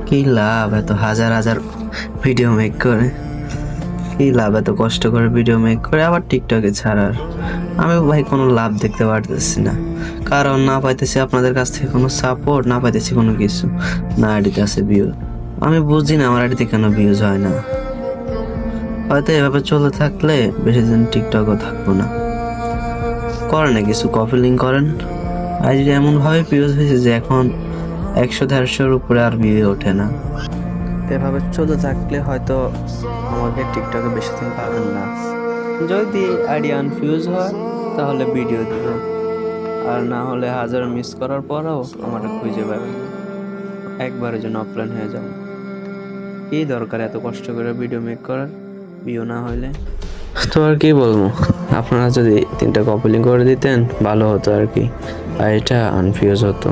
কি লাভ এত হাজার হাজার ভিডিও মেক করে? কি লাভ এত কষ্ট করে ভিডিও মেক করে আবার টিকটকে ছাড়ার? আমি ভাই কোনো লাভ দেখতে পারতেছি না, কারণ না পাইতেছি আপনাদের কাছ থেকে কোনো সাপোর্ট, না পাইতেছি কোনো কিছু, না আইডিতে আছে ভিউ। আমি বুঝি না আমার আইডিতে কেন ভিউজ হয় না। হয়তো এভাবে চলতে থাকলে বেশি দিন টিকটকও থাকবো না। করেন না কিছু, কপি লিঙ্ক করেন। আইডি এমন ভাবে ভিউজ হয়েছে যে এখন 100-150-এর উপরে আর ভিউ ওঠে না। এভাবে চলতে থাকলে হয়তো আমাকে টিকটকে বেশি দিন পাবেন না। যদি আইডি আনফিউজ হয় তাহলে ভিডিও দিব, আর না হলে হাজার মিস করার পরেও আমার খুঁজে পাবেন না। একবারের জন্য অফলাইন হয়ে যাবো। কি দরকার এত কষ্ট করে ভিডিও মেক করার, ভিউ না হইলে? তো আর কি বলবো, আপনারা যদি 3টা কপি লিঙ্ক করে দিতেন ভালো হতো আর কি, আর এটা আনফিউজ হতো।